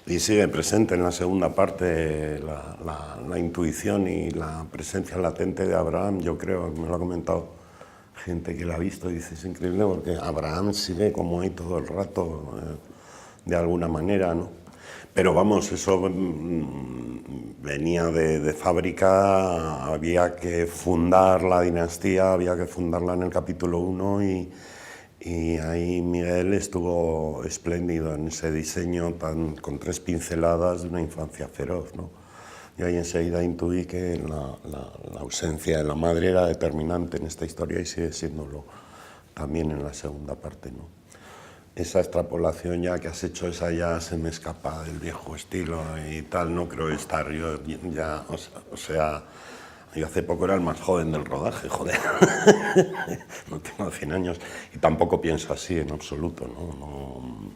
Y sigue presente en la segunda parte la intuición y la presencia latente de Abraham, yo creo, me lo ha comentado gente que la ha visto y dice, es increíble porque Abraham sigue como ahí todo el rato, de alguna manera, ¿no? Pero vamos, eso venía de fábrica, había que fundar la dinastía, había que fundarla en el capítulo 1 y ahí Miguel estuvo espléndido en ese diseño con 3 pinceladas de una infancia feroz, ¿no? Y ahí enseguida intuí que la ausencia de la madre era determinante en esta historia y sigue siéndolo también en la segunda parte, ¿no? Esa extrapolación ya que has hecho, esa ya se me escapa del viejo estilo y tal, no creo estar yo ya, o sea, yo hace poco era el más joven del rodaje, joder, no tengo 100 años y tampoco pienso así en absoluto, ¿no?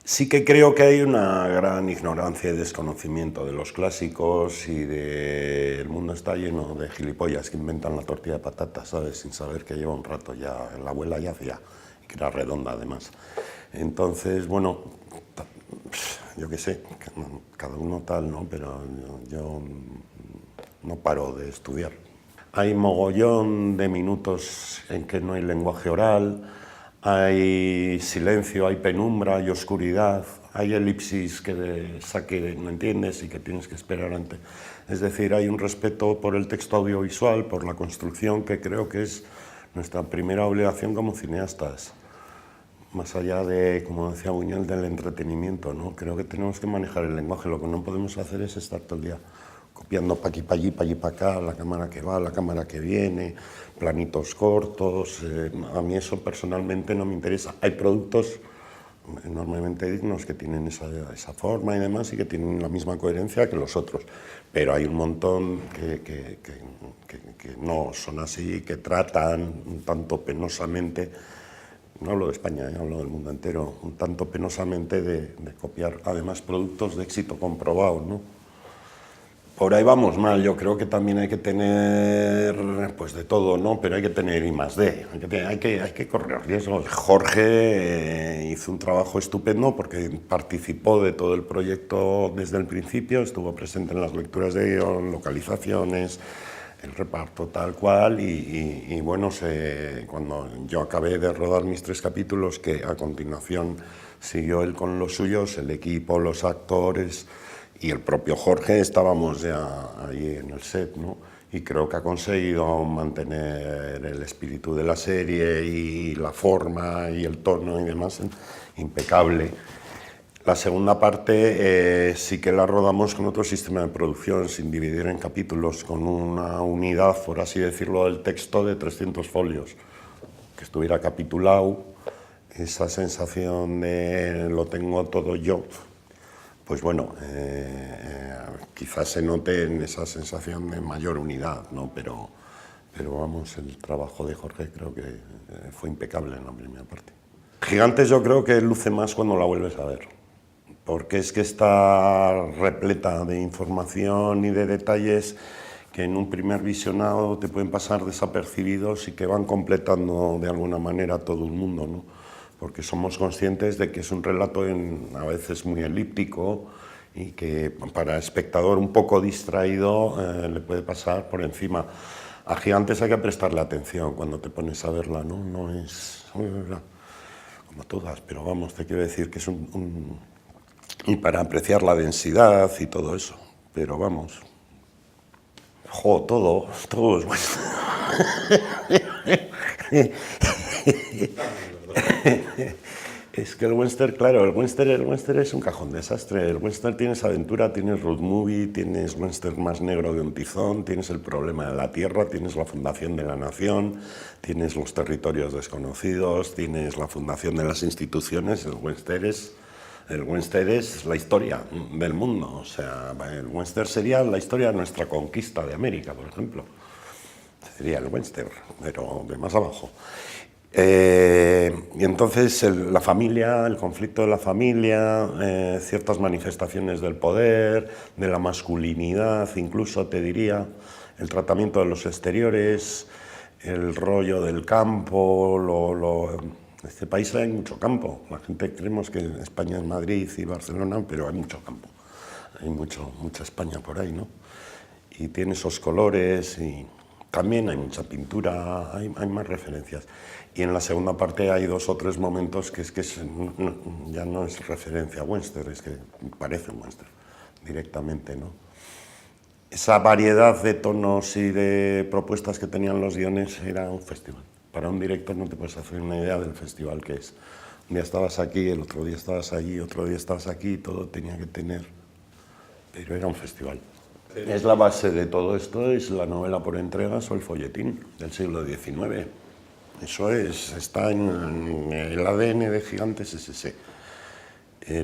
Sí que creo que hay una gran ignorancia y desconocimiento de los clásicos y el mundo está lleno de gilipollas que inventan la tortilla de patatas, ¿sabes? Sin saber que lleva un rato ya, la abuela ya hacía, y que era redonda además. Entonces, bueno, yo qué sé, cada uno tal, ¿no? Pero yo no paro de estudiar. Hay mogollón de minutos en que no hay lenguaje oral, hay silencio, hay penumbra, hay oscuridad, hay elipsis que saque, no entiendes y que tienes que esperar antes. Es decir, hay un respeto por el texto audiovisual, por la construcción, que creo que es nuestra primera obligación como cineastas. Más allá de, como decía Buñuel, del entretenimiento, ¿no? Creo que tenemos que manejar el lenguaje. Lo que no podemos hacer es estar todo el día copiando pa' aquí, pa' allí, pa' allí, pa' acá, la cámara que va, la cámara que viene, planitos cortos. A mí eso personalmente no me interesa. Hay productos enormemente dignos que tienen esa forma y demás y que tienen la misma coherencia que los otros. Pero hay un montón que no son así, que tratan un tanto penosamente. No hablo de España, hablo del mundo entero, un tanto penosamente de copiar además productos de éxito comprobado, ¿no? Por ahí vamos mal, yo creo que también hay que tener, pues de todo, ¿no? Pero hay que tener I+D, hay que correr riesgos. Jorge hizo un trabajo estupendo porque participó de todo el proyecto desde el principio, estuvo presente en las lecturas de guión, localizaciones, el reparto tal cual y bueno, cuando yo acabé de rodar mis 3 capítulos, que a continuación siguió él con los suyos, el equipo, los actores y el propio Jorge, estábamos ya ahí en el set, ¿no? Y creo que ha conseguido mantener el espíritu de la serie y la forma y el tono y demás impecable. La segunda parte sí que la rodamos con otro sistema de producción, sin dividir en capítulos, con una unidad, por así decirlo, del texto de 300 folios, que estuviera capitulado, esa sensación de lo tengo todo yo, pues bueno, quizás se note en esa sensación de mayor unidad, ¿no? Pero vamos, el trabajo de Jorge creo que fue impecable en la primera parte. Gigantes yo creo que luce más cuando la vuelves a ver, porque es que está repleta de información y de detalles que en un primer visionado te pueden pasar desapercibidos y que van completando de alguna manera todo el mundo, ¿no? Porque somos conscientes de que es un relato a veces muy elíptico y que para el espectador un poco distraído le puede pasar por encima. A Gigantes hay que prestarle atención cuando te pones a verla, ¿no? No es como todas, pero vamos, te quiero decir que es y para apreciar la densidad y todo eso, pero vamos, todo es bueno. Es que el western, claro, el western es un cajón desastre. El western tienes aventura, tienes road movie, tienes western más negro que un tizón, tienes el problema de la tierra, tienes la fundación de la nación, tienes los territorios desconocidos, tienes la fundación de las instituciones. El western es la historia del mundo. O sea, el western sería la historia de nuestra conquista de América, por ejemplo. Sería el western, pero de más abajo. Y entonces la familia, el conflicto de la familia, ciertas manifestaciones del poder, de la masculinidad, incluso te diría, el tratamiento de los exteriores, el rollo del campo, En este país hay mucho campo. La gente creemos que España es Madrid y Barcelona, pero hay mucho campo. Hay mucha España por ahí, ¿no? Y tiene esos colores y también hay mucha pintura, hay más referencias. Y en la segunda parte hay 2 o 3 momentos que ya no es referencia a western, es que parece un western directamente, ¿no? Esa variedad de tonos y de propuestas que tenían los guiones era un festival. Para un director no te puedes hacer una idea del festival que es. Un día estabas aquí, el otro día estabas allí, otro día estabas aquí, todo tenía que tener... Pero era un festival. Es la base de todo esto, es la novela por entregas o el folletín del siglo XIX. Eso está en el ADN de Gigantes, es ese.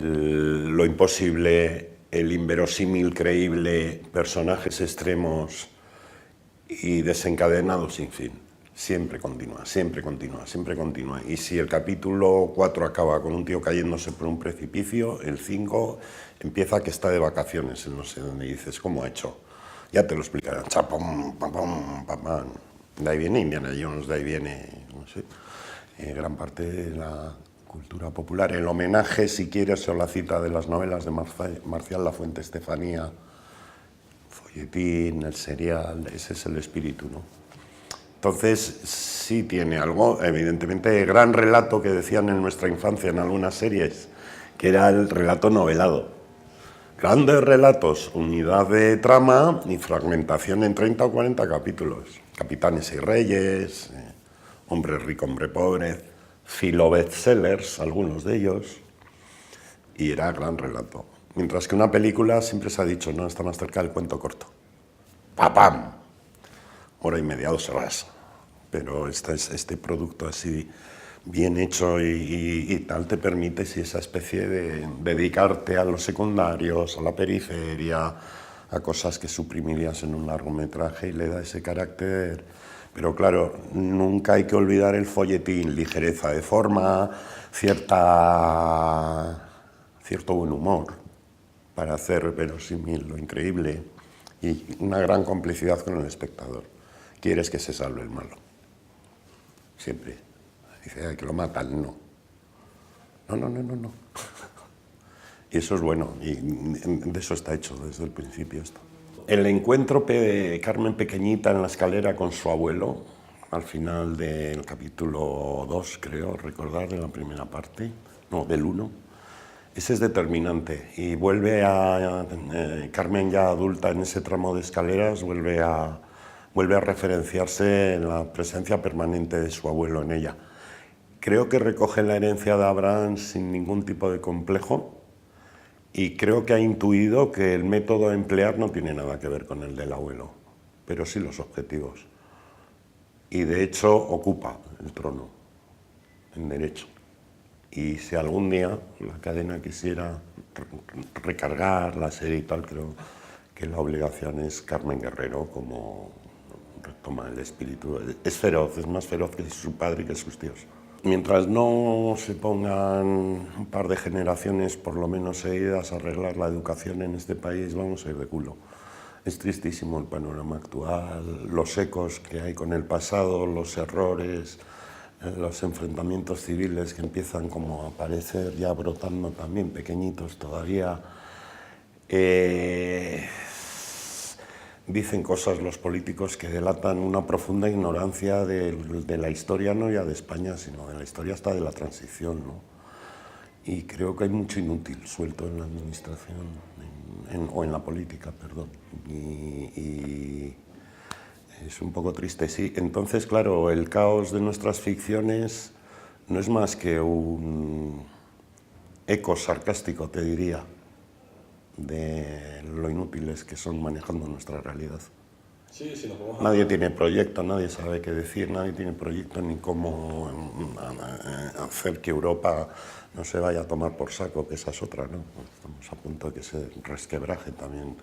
Lo imposible, el inverosímil creíble, personajes extremos y desencadenados sin fin. Siempre continúa, siempre continúa, siempre continúa. Y si el capítulo 4 acaba con un tío cayéndose por un precipicio, el 5 empieza que está de vacaciones en no sé dónde, y dices, ¿cómo ha hecho? Ya te lo explicarán. Chapum, pam, pam, pam, pam. De ahí viene Indiana Jones, de ahí viene, no sé, gran parte de la cultura popular. El homenaje, si quieres, o la cita de las novelas de Marcial Lafuente Estefanía, folletín, el serial, ese es el espíritu, ¿no? Entonces, sí tiene algo, evidentemente, gran relato que decían en nuestra infancia en algunas series, que era el relato novelado. Grandes relatos, unidad de trama y fragmentación en 30 o 40 capítulos. Capitanes y reyes, hombre rico, hombre pobre, filo bestsellers, algunos de ellos, y era gran relato. Mientras que una película siempre se ha dicho, no, está más cerca del cuento corto. ¡Pam! Hora y media, 2 horas. Pero este producto así bien hecho y tal te permite, si esa especie de dedicarte a los secundarios, a la periferia, a cosas que suprimirías en un largometraje y le da ese carácter. Pero claro, nunca hay que olvidar el folletín, ligereza de forma, cierto buen humor para hacer verosímil lo increíble y una gran complicidad con el espectador. Quieres que se salve el malo. Siempre. Dice, ay, que lo matan. No. No. Y eso es bueno, y de eso está hecho desde el principio esto. El encuentro de Carmen pequeñita en la escalera con su abuelo, al final del capítulo 2, creo, recordar, de la primera parte, no, del 1, ese es determinante. Y vuelve a Carmen ya adulta en ese tramo de escaleras, vuelve a referenciarse en la presencia permanente de su abuelo en ella. Creo que recoge la herencia de Abraham sin ningún tipo de complejo y creo que ha intuido que el método a emplear no tiene nada que ver con el del abuelo, pero sí los objetivos. Y de hecho ocupa el trono en derecho. Y si algún día la cadena quisiera recargar la serie y tal, creo que la obligación es Carmen Guerrero, como retoma el espíritu. Es feroz, es más feroz que su padre y que sus tíos. Mientras no se pongan un par de generaciones, por lo menos seguidas, a arreglar la educación en este país, vamos a ir de culo. Es tristísimo el panorama actual, los ecos que hay con el pasado, los errores, los enfrentamientos civiles que empiezan como a aparecer, ya brotando también, pequeñitos todavía. Dicen cosas los políticos que delatan una profunda ignorancia de la historia, no ya de España, sino de la historia hasta de la transición, ¿no? Y creo que hay mucho inútil suelto en la administración, o en la política, perdón. Y es un poco triste, sí. Entonces, claro, el caos de nuestras ficciones no es más que un eco sarcástico, te diría, de lo inútiles que son manejando nuestra realidad. Sí, sí, Nadie tiene proyecto, nadie sabe qué decir, nadie tiene proyecto ni cómo hacer que Europa no se vaya a tomar por saco, que esa es otra, ¿no? Estamos a punto de que se resquebraje también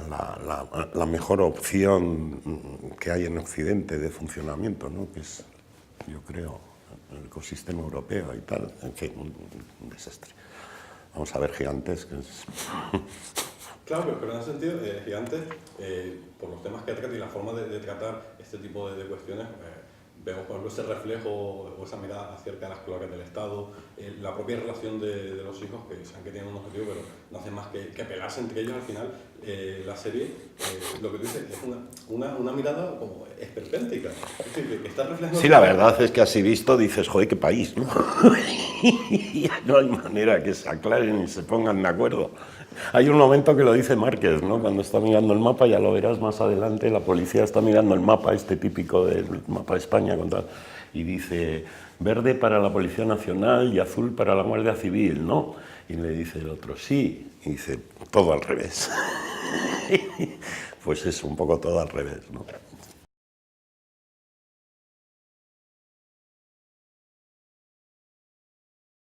la mejor opción que hay en Occidente de funcionamiento, ¿no? Que es, yo creo, el ecosistema europeo y tal, en fin, un desastre. Vamos a ver Gigantes, que es... Claro, pero en ese sentido, Gigantes, por los temas que trata y la forma de tratar este tipo de cuestiones, vemos, por ejemplo, ese reflejo o esa mirada acerca de las cloacas del Estado, la propia relación de los hijos, que saben que tienen un objetivo, pero no hacen más que pelarse entre ellos al final. La serie, lo que tú dices, es una mirada como esperpéntica. Es decir, que está reflejando... Sí, la verdad es que así visto dices, joder, qué país, ¿no? No hay manera que se aclaren y se pongan de acuerdo. Hay un momento que lo dice Márquez, ¿no? Cuando está mirando el mapa, ya lo verás más adelante, la policía está mirando el mapa, este típico del mapa de España, y dice, verde para la Policía Nacional y azul para la Guardia Civil, ¿no? Y le dice el otro, sí, y dice, todo al revés. Pues es un poco todo al revés, ¿no?